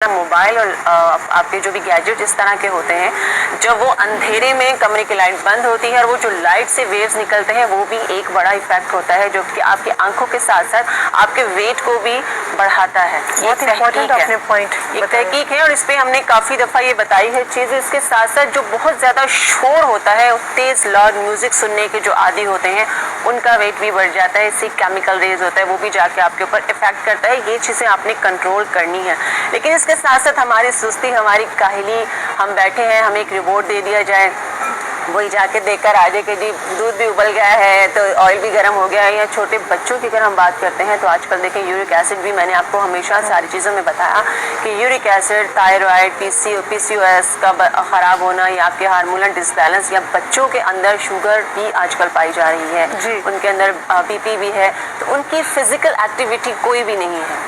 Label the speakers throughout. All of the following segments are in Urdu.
Speaker 1: موبائل اور آپ کے جو بھی گیجٹ اس طرح کے ہوتے ہیں، جب وہ اندھیرے میں کمرے کی لائٹ بند ہوتی ہے اور وہ جو لائٹ سے ویوز نکلتے ہیں وہ بھی ایک بڑا ایفیکٹ ہوتا ہے جو کہ آپ کی آنکھوں کے ساتھ ساتھ آپ کے ویٹ کو بھی بڑھاتا ہے.
Speaker 2: بہت امپورٹنٹ آپ نے پوائنٹ
Speaker 1: ایک تحقیق ہے اور اس پہ ہم نے کافی دفعہ یہ بتائی ہے چیزیں. اس کے ساتھ ساتھ جو بہت زیادہ شور ہوتا ہے، تیز لاؤڈ میوزک سننے کے جو عادی ہوتے ہیں ان کا ویٹ بھی بڑھ جاتا ہے. اس سے کیمیکل ریز ہوتا ہے وہ بھی جا کے آپ کے اوپر افیکٹ کرتا ہے. یہ چیزیں آپ نے کنٹرول کرنی ہے. لیکن اس کے ساتھ ساتھ ہماری سستی، ہماری کاہلی، ہم بیٹھے ہیں ہمیں ایک رپورٹ دے دیا جائے، وہی جا کے دیکھ کر آ جائے کہ جی دودھ بھی ابل گیا ہے تو آئل بھی گرم ہو گیا ہے. یا چھوٹے بچوں کی اگر ہم بات کرتے ہیں تو آج کل دیکھیں یورک ایسڈ بھی، میں نے آپ کو ہمیشہ ساری چیزوں میں بتایا کہ یورک ایسڈ، تھائرائڈ، پی سی او ایس کا خراب ہونا یا آپ کے ہارمونل ڈسبیلنس، یا بچوں کے اندر شوگر بھی آج کل پائی جا رہی ہے، ان کے اندر بی پی بھی ہے، تو ان کی فزیکل ایکٹیویٹی کوئی بھی نہیں ہے.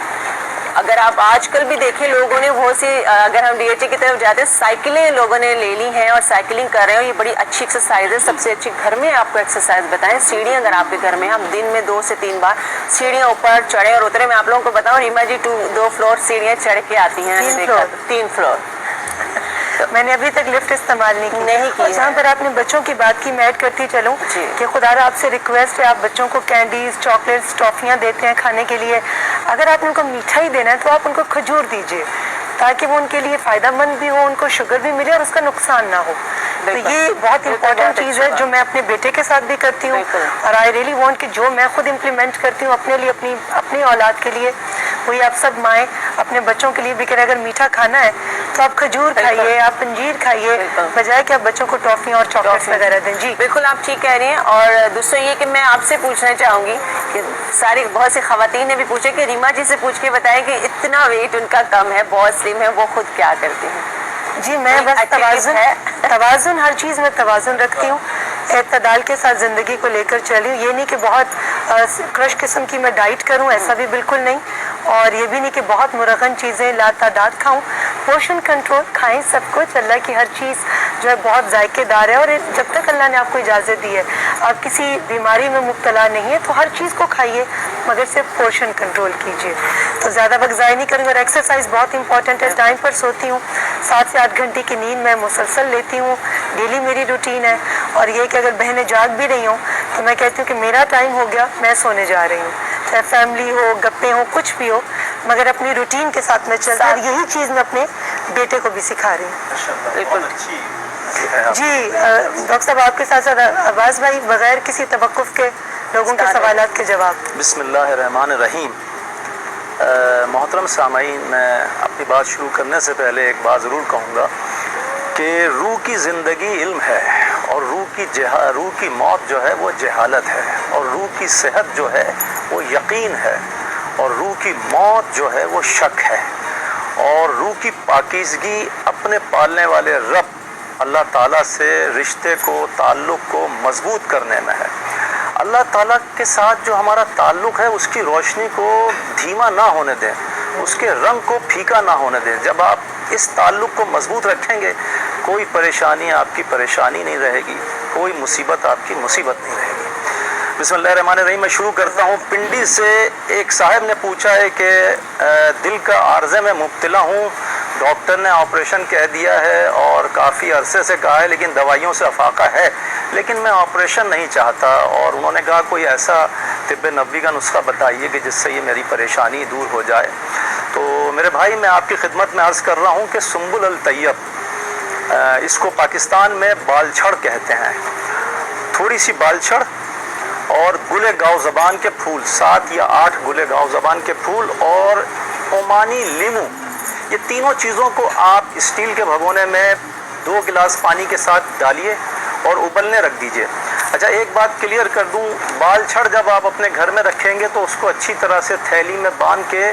Speaker 1: اگر آپ آج کل بھی دیکھیں لوگوں نے بہت سی، اگر ہم ڈی ایچ اے کی طرف جاتے ہیں، سائیکلیں لوگوں نے لے لی ہیں اور سائیکلنگ کر رہے ہیں. یہ بڑی اچھی ایکسرسائز ہے. سب سے اچھی گھر میں آپ کو ایکسرسائز بتائیں، سیڑھیاں اگر آپ کے گھر میں، ہم دن میں 2 سے 3 بار سیڑھیاں اوپر چڑھیں اور اترے. میں آپ لوگوں کو بتاؤں ریما جی 2 فلور سیڑھیاں چڑھ کے آتی ہیں. 3 فلور.
Speaker 2: میں نے ابھی تک لفٹ استعمال نہیں کی. جہاں پر آپ نے بچوں کی بات کی، میں ایڈ کرتی چلوں کہ خدا را آپ سے ریکویسٹ ہے، آپ بچوں کو کینڈیز، چاکلیٹس، ٹافیاں دیتے ہیں کھانے کے لیے، اگر آپ ان کو میٹھا ہی دینا ہے تو آپ ان کو کھجور دیجیے تاکہ وہ ان کے لیے فائدہ مند بھی ہو، ان کو شوگر بھی ملے اور اس کا نقصان نہ ہو. تو یہ بہت امپورٹنٹ چیز ہے جو میں اپنے بیٹے کے ساتھ بھی کرتی ہوں، اور آئی ریئلی وانٹ کہ جو میں خود امپلیمنٹ کرتی ہوں اپنے لیے، اپنی اولاد کے لیے، وہی آپ سب مائیں اپنے بچوں کے لیے بھی کریں. اگر میٹھا کھانا ہے تو آپ کھجور کھائیے، آپ انجیر کھائیے، بجائے کہ آپ بچوں کو ٹافیاں اور چاکلیٹس وغیرہ دیں. جی
Speaker 1: بالکل آپ ٹھیک کہہ رہی ہیں. اور دوسرا یہ کہ میں آپ سے پوچھنا چاہوں گی کہ بہت سی خواتین نے بھی پوچھا کہ ریما جی سے پوچھ کے بتائیں کہ اتنا ویٹ ان کا کم ہے، بہت سلم ہے، وہ خود کیا کرتی ہیں؟
Speaker 2: جی میں بس توازن، ہر چیز میں توازن رکھتی ہوں، اعتدال کے ساتھ زندگی کو لے کر چلی ہوں. یہ نہیں کہ بہت کرش قسم کی میں ڈائٹ کروں، ایسا بھی بالکل نہیں، اور یہ بھی نہیں کہ بہت مرغن چیزیں لا تعداد کھاؤں. پورشن کنٹرول، کھائیں سب کچھ، اللہ کی ہر چیز جو ہے بہت ذائقے دار ہے، اور جب تک اللہ نے آپ کو اجازت دی ہے، آپ کسی بیماری میں مبتلا نہیں ہے تو ہر چیز کو کھائیے، مگر صرف پورشن کنٹرول کیجیے. تو زیادہ وقت ضائع نہیں کروں گا. اور ایکسرسائز بہت امپورٹنٹ ہے. ٹائم پر سوتی ہوں، 7 سے 8 گھنٹے کی نیند میں مسلسل لیتی ہوں، ڈیلی میری روٹین ہے. اور یہ کہ اگر بہنیں جاگ بھی رہی ہوں تو میں کہتی ہوں کہ میرا ٹائم ہو گیا، میں سونے جا رہی ہوں، چاہے فیملی ہو، گپیں ہو، کچھ بھی ہو، مگر اپنی روٹین کے ساتھ میں چلتا ہوں. یہی چیز میں اپنے بیٹے کو بھی سکھا رہی ہوں.
Speaker 1: بالکل.
Speaker 2: جی ڈاکٹر صاحب آپ کے ساتھ ساتھ عباس بھائی، بغیر کسی توقف کے لوگوں کے سوالات کے جواب.
Speaker 3: بسم اللہ الرحمن الرحیم. محترم سامعین، میں اپنی بات شروع کرنے سے پہلے ایک بات ضرور کہوں گا کہ روح کی زندگی علم ہے، اور روح کی موت جو ہے وہ جہالت ہے، اور روح کی صحت جو ہے وہ یقین ہے، اور روح کی موت جو ہے وہ شک ہے، اور روح کی پاکیزگی اپنے پالنے والے رب اللہ تعالیٰ سے رشتے کو، تعلق کو مضبوط کرنے میں ہے. اللہ تعالیٰ کے ساتھ جو ہمارا تعلق ہے اس کی روشنی کو دھیما نہ ہونے دیں، اس کے رنگ کو پھیکا نہ ہونے دیں. جب آپ اس تعلق کو مضبوط رکھیں گے، کوئی پریشانی آپ کی پریشانی نہیں رہے گی، کوئی مصیبت آپ کی مصیبت نہیں رہے گی. بسم اللہ الرحمن الرحیم. میں شروع کرتا ہوں. پنڈی سے ایک صاحب نے پوچھا ہے کہ دل کا عارضے میں مبتلا ہوں، ڈاکٹر نے آپریشن کہہ دیا ہے اور کافی عرصے سے کہا ہے، لیکن دوائیوں سے افاقہ ہے، لیکن میں آپریشن نہیں چاہتا. اور انہوں نے کہا کوئی ایسا طب نبوی کا نسخہ بتائیے کہ جس سے یہ میری پریشانی دور ہو جائے. تو میرے بھائی میں آپ کی خدمت میں عرض کر رہا ہوں کہ سنبل الطیب، اس کو پاکستان میں بال چھڑ کہتے ہیں. تھوڑی سی بال چھڑ اور گلے گاؤ زبان کے پھول، 7 یا 8 گلے گاؤ زبان کے پھول، اور عمانی لیمو، یہ تینوں چیزوں کو آپ اسٹیل کے بھگونے میں 2 گلاس پانی کے ساتھ ڈالیے اور ابلنے رکھ دیجئے. اچھا ایک بات کلیئر کر دوں، بال چھڑ جب آپ اپنے گھر میں رکھیں گے تو اس کو اچھی طرح سے تھیلی میں باندھ کے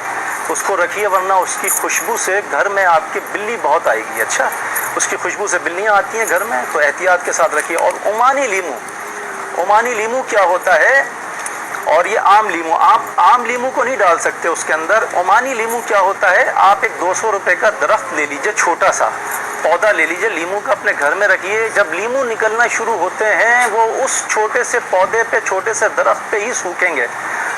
Speaker 3: اس کو رکھیے، ورنہ اس کی خوشبو سے گھر میں آپ کی بلی بہت آئے گی. اچھا اس کی خوشبو سے بلیاں آتی ہیں گھر میں، تو احتیاط کے ساتھ رکھیے. اور عمانی لیمو کیا ہوتا ہے، اور یہ عام لیمو کو نہیں ڈال سکتے اس کے اندر. عمانی لیمو کیا ہوتا ہے، آپ ایک 200 روپے کا درخت لے لیجئے، چھوٹا سا پودا لے لیجئے لیمو کا، اپنے گھر میں رکھیے. جب لیمو نکلنا شروع ہوتے ہیں وہ اس چھوٹے سے پودے پہ، چھوٹے سے درخت پہ ہی سوکھیں گے.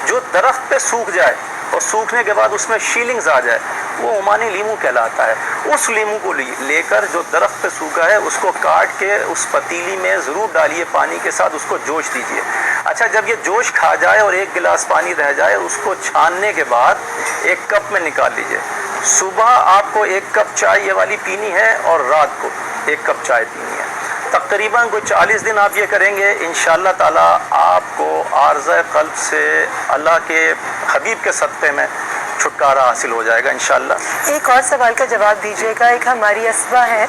Speaker 3: جو درخت پہ سوکھ جائے اور سوکھنے کے بعد اس میں شیلنگز آ جائے، وہ عمانی لیمو کہلاتا ہے. اس لیمو کو لے کر جو درخت پہ سوکھا ہے اس کو کاٹ کے اس پتیلی میں ضرور ڈالیے پانی کے ساتھ, اس کو جوش دیجیے. اچھا, جب یہ جوش کھا جائے اور 1 گلاس پانی رہ جائے, اس کو چھاننے کے بعد 1 کپ میں نکال لیجیے. صبح آپ کو 1 کپ چائے یہ والی پینی ہے اور رات کو 1 کپ چائے پینی ہے. تقریباً کوئی 40 دن آپ یہ کریں گے, انشاءاللہ تعالیٰ آپ کو عارضہ قلب سے اللہ کے حبیب کے صدقے میں چھٹکارا حاصل ہو جائے گا انشاءاللہ.
Speaker 2: ایک اور سوال کا جواب دیجیے گا. ایک ہماری اسبا ہے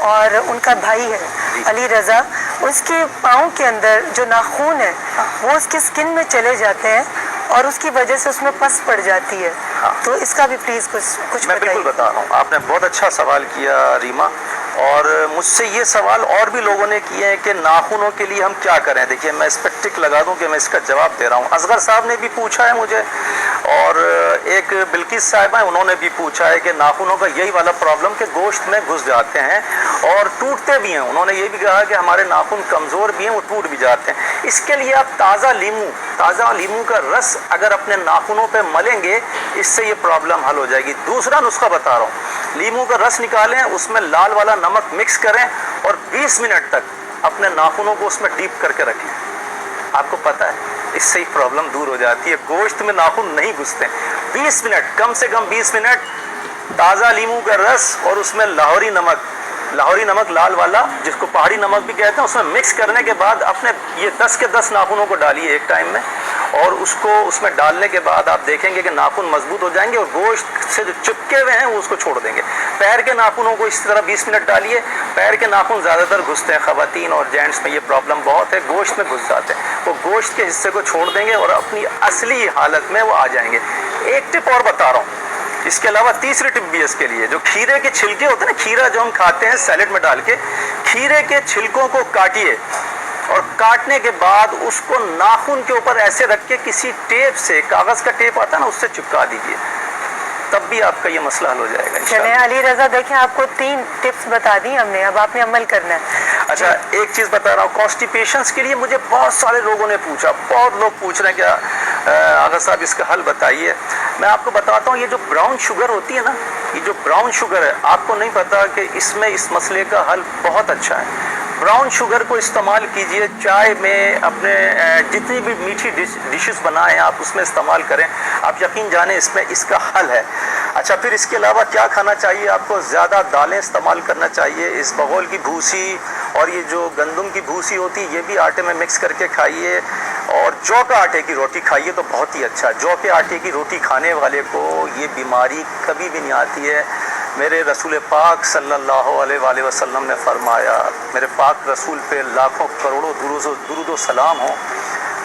Speaker 2: اور ان کا بھائی ہے علی رضا, اس کے پاؤں کے اندر جو ناخون ہے وہ اس کی سکن میں چلے جاتے ہیں اور اس کی وجہ سے اس میں پس پڑ جاتی ہے, تو اس کا بھی پلیز کچھ
Speaker 3: میں بالکل بتا رہا ہوں. آپ نے بہت اچھا سوال کیا ریما, اور مجھ سے یہ سوال اور بھی لوگوں نے کیے ہیں کہ ناخنوں کے لیے ہم کیا کریں. دیکھیے, میں اس پہ ٹک لگا دوں کہ میں اس کا جواب دے رہا ہوں. اصغر صاحب نے بھی پوچھا ہے مجھے, اور ایک بلقیس صاحبہ ہیں, انہوں نے بھی پوچھا ہے کہ ناخنوں کا یہی والا پرابلم کہ گوشت میں گھس جاتے ہیں اور ٹوٹتے بھی ہیں. انہوں نے یہ بھی کہا کہ ہمارے ناخن کمزور بھی ہیں, وہ ٹوٹ بھی جاتے ہیں. اس کے لیے آپ تازہ لیمو کا رس اگر اپنے ناخنوں پہ ملیں گے, اس سے یہ پرابلم حل ہو جائے گی. دوسرا نسخہ بتا رہا ہوں, لیمو کا رس نکالیں, اس میں لال والا نمک مکس کریں اور 20 منٹ تک اپنے ناخنوں کو اس میں ڈیپ کر کے رکھیں. آپ کو پتہ ہے اس سے ہی پرابلم دور ہو جاتی ہے, گوشت میں ناخن نہیں گھستے. 20 منٹ, کم سے کم 20 منٹ تازہ لیمو کا رس اور اس میں لاہوری نمک لال والا, جس کو پہاڑی نمک بھی کہتے ہیں, اس میں مکس کرنے کے بعد اپنے یہ 10 کے 10 ناخنوں کو ڈالیے ایک ٹائم میں, اور اس کو اس میں ڈالنے کے بعد آپ دیکھیں گے کہ ناخن مضبوط ہو جائیں گے اور گوشت سے جو چپکے ہوئے ہیں وہ اس کو چھوڑ دیں گے. پیر کے ناخنوں کو اس طرح 20 منٹ ڈالیے. پیر کے ناخن زیادہ تر گھستے ہیں, خواتین اور جینٹس میں یہ پرابلم بہت ہے, گوشت میں گھس جاتے ہیں. وہ گوشت کے حصے کو چھوڑ دیں گے اور اپنی اصلی حالت میں وہ آ جائیں گے. ایک ٹپ اور بتا رہا ہوں, اس کے علاوہ تیسری ٹپ بھی اس کے لیے, جو کھیرے کے چھلکے ہوتے ہیں نا, کھیرا جو ہم کھاتے ہیں سیلیڈ میں ڈال کے, کھیرے کے چھلکوں کو کاٹیے اور کاٹنے کے بعد اس کو ناخن کے اوپر ایسے رکھ کے کسی ٹیپ سے, کاغذ کا ٹیپ آتا ہے نا, اس سے چپکا دیجیے, تب بھی آپ کا یہ مسئلہ حل ہو جائے گا انشاءاللہ.
Speaker 2: چلیں علی رضا, دیکھیں آپ کو 3 ٹپس بتا دی ہم نے, اب آپ نے عمل کرنا ہے.
Speaker 3: اچھا, ایک چیز بتا رہا ہوں, کانسٹیپیشنس کے لیے مجھے بہت سارے لوگوں نے پوچھا, بہت لوگ پوچھ رہے ہیں کہ آغا صاحب اس کا حل بتائیے. میں آپ کو بتاتا ہوں, یہ جو براؤن شوگر ہوتی ہے نا, یہ جو براؤن شوگر ہے, آپ کو نہیں پتا کہ اس میں اس مسئلے کا حل بہت اچھا ہے. براؤن شوگر کو استعمال کیجئے چائے میں, اپنے جتنی بھی میٹھی ڈشز بنائیں آپ اس میں استعمال کریں, آپ یقین جانیں اس میں اس کا حل ہے. اچھا, پھر اس کے علاوہ کیا کھانا چاہیے آپ کو؟ زیادہ دالیں استعمال کرنا چاہیے. اس بغول کی بھوسی اور یہ جو گندم کی بھوسی ہوتی ہے یہ بھی آٹے میں مکس کر کے کھائیے, اور جو کا آٹے کی روٹی کھائیے تو بہت ہی اچھا. جو کے آٹے کی روٹی کھانے والے کو یہ بیماری کبھی بھی نہیں آتی ہے. میرے رسول پاک صلی اللہ علیہ وآلہ وسلم نے فرمایا, میرے پاک رسول پہ لاکھوں کروڑوں درود و سلام ہوں,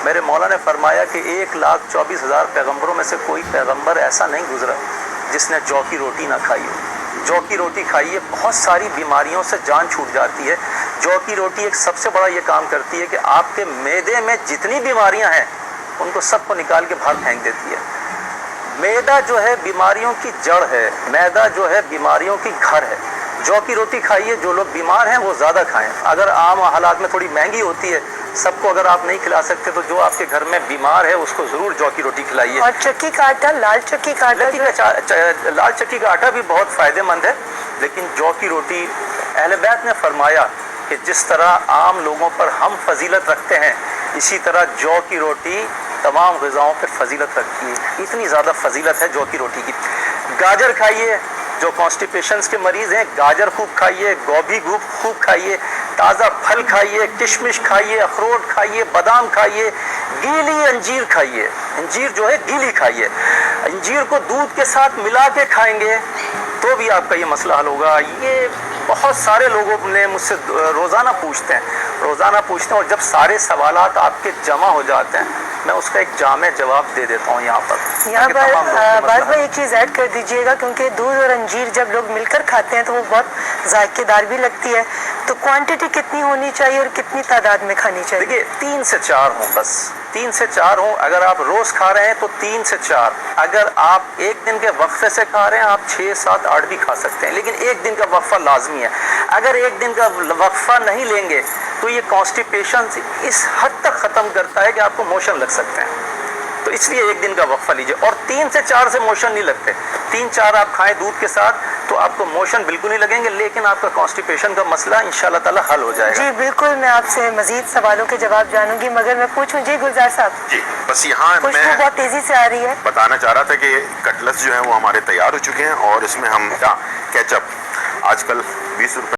Speaker 3: میرے مولا نے فرمایا کہ 1,24,000 پیغمبروں میں سے کوئی پیغمبر ایسا نہیں گزرا جس نے جو کی روٹی نہ کھائی ہو. جو کی روٹی کھائیے, بہت ساری بیماریوں سے جان چھوٹ جاتی ہے. جو کی روٹی ایک سب سے بڑا یہ کام کرتی ہے کہ آپ کے معدے میں جتنی بیماریاں ہیں ان کو سب کو نکال کے باہر پھینک دیتی ہے. معدہ جو ہے بیماریوں کی جڑ ہے, معدہ جو ہے بیماریوں کی گھر ہے. جو کی روٹی کھائیے, جو لوگ بیمار ہیں وہ زیادہ کھائیں. اگر عام حالات میں تھوڑی مہنگی ہوتی ہے, سب کو اگر آپ نہیں کھلا سکتے تو جو آپ کے گھر میں بیمار ہے اس کو ضرور جو کی روٹی کھلائیے.
Speaker 2: اور چکی کا آٹا, لال چکی کا آٹا,
Speaker 3: لال چکی کا آٹا بھی بہت فائدہ مند ہے, لیکن جو کی روٹی اہل بیت نے فرمایا کہ جس طرح عام لوگوں پر ہم فضیلت رکھتے ہیں, اسی طرح جو کی روٹی تمام غذاؤں پر فضیلت رکھتی ہے. اتنی زیادہ فضیلت ہے جو کی روٹی کی. گاجر کھائیے, جو کانسٹیپیشنز کے مریض ہیں گاجر خوب کھائیے, گوبھی خوب کھائیے, تازہ پھل کھائیے, کشمش کھائیے, اخروٹ کھائیے, بادام کھائیے, گیلی انجیر کھائیے. انجیر جو ہے گیلی کھائیے. انجیر کو دودھ کے ساتھ ملا کے کھائیں گے تو بھی آپ کا یہ مسئلہ حل ہوگا. یہ بہت سارے لوگوں نے مجھ سے روزانہ پوچھتے ہیں, اور جب سارے سوالات آپ کے جمع ہو جاتے ہیں میں اس کا ایک جامع جواب دے دیتا ہوں یہاں پر
Speaker 2: بعض میں ایک چیز ایڈ کر دیجئے گا, کیونکہ دودھ اور انجیر جب لوگ مل کر کھاتے ہیں تو وہ بہت ذائقے دار بھی لگتی ہے. تو کوانٹٹی کتنی ہونی چاہیے اور کتنی تعداد میں کھانی چاہیے؟
Speaker 3: دیکھیے 3 سے 4 ہوں, بس 3 سے 4 ہوں. اگر آپ روز کھا رہے ہیں تو 3 سے 4. اگر آپ ایک دن کے وقفے سے کھا رہے ہیں آپ 6, 7, 8 بھی کھا سکتے ہیں, لیکن ایک دن کا وقفہ لازمی ہے. اگر ایک دن کا وقفہ نہیں لیں گے تو یہ کانسٹیپیشن اس حد تک ختم کرتا ہے کہ آپ کو موشن لگ سکتے ہیں. تو اس لیے ایک دن کا وقفہ لیجیے، اور 3 سے 4 سے موشن نہیں لگتے، 3-4 آپ کھائیں دودھ کے ساتھ تو آپ کو موشن بالکل نہیں لگیں گے، لیکن آپ کا کانسٹیپیشن کا مسئلہ انشاءاللہ تعالی حل ہو جائے گا۔
Speaker 2: جی بالکل، میں آپ سے مزید سوالوں کے جواب جانوں گی، مگر میں پوچھوں جی گلزار صاحب،
Speaker 4: جی بس یہاں
Speaker 2: خوشبو
Speaker 4: میں
Speaker 2: بہت تیزی سے آ رہی ہے۔
Speaker 4: بتانا چاہ رہا تھا کہ کٹلس جو ہیں وہ ہمارے تیار ہو چکے ہیں، اور اس میں ہم کیچپ آج کل 20 روپے